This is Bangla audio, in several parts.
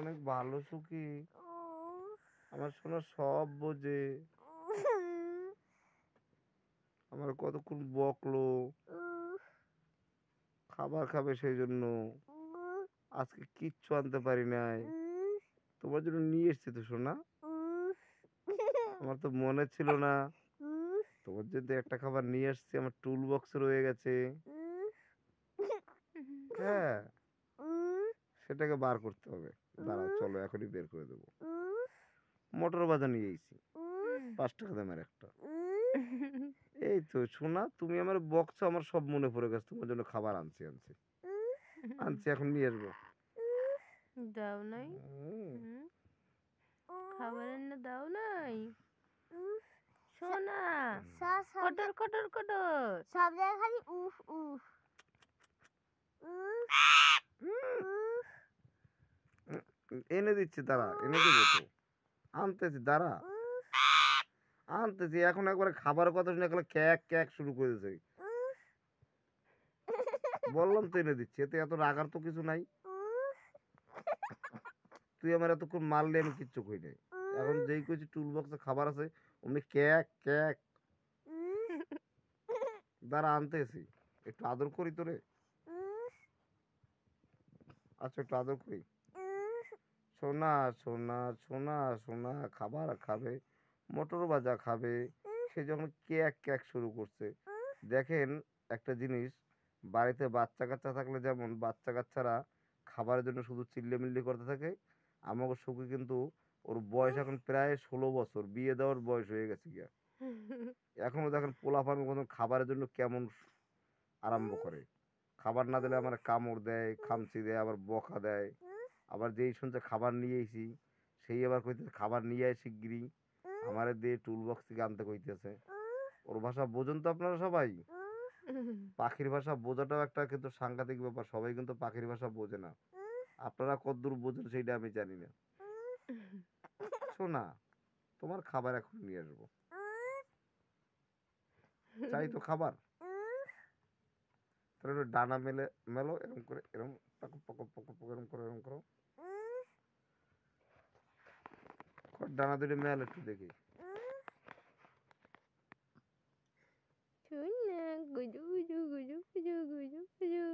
অনেক ভালো সুখী। আমার সোনা সব বোঝে। আমার কতক্ষণ বকলো খাবার খাবে সেই জন্য। আজকে কিচ্ছু আনতে পারি নাই। তোমার জন্য নিয়ে এসছি তো সোনা। আমার তো মনে ছিল না। তোমার জন্য একটা খাবার নিয়ে আসছি, আমার টুল বক্স রয়ে গেছে। হ্যাঁ, সেটাকে বার করতে হবে। দাঁড়াও, চলো এখনই বের করে দেবো। মোটর বাজা নিয়ে এসেছি, 5 টাকা দামের একটা। এই তো সোনা, তুমি আমার বক্স, আমার সব মনে পড়ে গেছে। তোমার জন্য খাবার আনছি আনছি আনছি, এখন নিয়ে আসবো। দাও নাই খাবার এনে দাও নাই সোনা। কটর কটর কটর সব জায়গায় খালি উফ উফ এনে দিচ্ছি, দাঁড়া, এনে দেবো তো। আনতেছি, দাঁড়া, আনতেছি। এখন একবারে খাবার কথা শুনে এখন ক্যাক ক্যাক শুরু করে দিয়েছে। বললাম তো এনে দিচ্ছি, এতে এত রাগার তো কিছু নাই। তুই আমার এতক্ষণ মারলে আমি কিচ্ছু কই নাই। এখন যেই কইছি টুল বক্সে খাবার আছে, অমনি ক্যাক ক্যাক। দাঁড়া, আনতেছি। একটু আদর করি তোরে। আচ্ছা, একটু আদর করি। সোনা সোনা সোনা সোনা খাবার খাবে, মোটর ভাজা খাবে। সে যখন ক্যাক ক্যাক শুরু করছে, দেখেন একটা জিনিস, বাড়িতে বাচ্চা কাচ্চা থাকলে যেমন বাচ্চা কাচ্চারা খাবারের জন্য শুধু চিল্লামিল্লি করতে থাকে, আমাকে সুখী কিন্তু ওর বয়স এখন প্রায় 16 বছর, বিয়ে দেওয়ার বয়স হয়ে গেছে গিয়া। এখনো দেখেন পোলাপান মতন খাবারের জন্য কেমন আরম্ভ করে। খাবার না দিলে আমার কামড় দেয়, খামচি দেয়, আবার বকা দেয়। আবার যেই শুনছে খাবার নিয়ে এসি, সেই আবার কইতেছে খাবার নিয়ে আয় শিগগিরই। আমারে দিয়ে টুল বক্স থেকে আনতে কইতেছে। ওর ভাষা বোঝেন তো আপনারা সবাই। পাখির ভাষা বোঝাটাও একটা কিন্তু সাংঘাতিক ব্যাপার। সবাই কিন্তু পাখির ভাষা বোঝে না। আপনারা কতদূর বোঝেন সেইটা আমি জানি না। শোনা, তোমার খাবার এখন নিয়ে আসবো। চাই তো খাবার। তাহলে একটু ডানা মেলে মেলো, এরকম করে, এরকম পক পক পক পক, এরকম করো, এরকম করো। ডানা দুটো মেল একটু দেখি। সোনা গুজু গুজু গুজু গুজু গুজু গুজু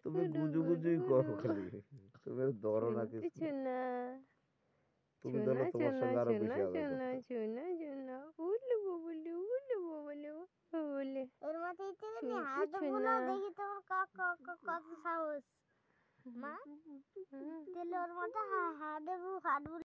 তুমি গুজু গুজুই করো খালি। তুমি ধরো না শুনতে কিছু। শোনা তুমি শোনা ধরো, তোমার শোনা সঙ্গে আরো শোনা বেশি আদর শোনা করতে। শোনা শোনা উলে বলে উলে বলে বলে এর মধ্যে শুনতে হাত শোনা বুলাও দেখি তোমার কত সাহস মা। দিলে ওর মধ্যে হাত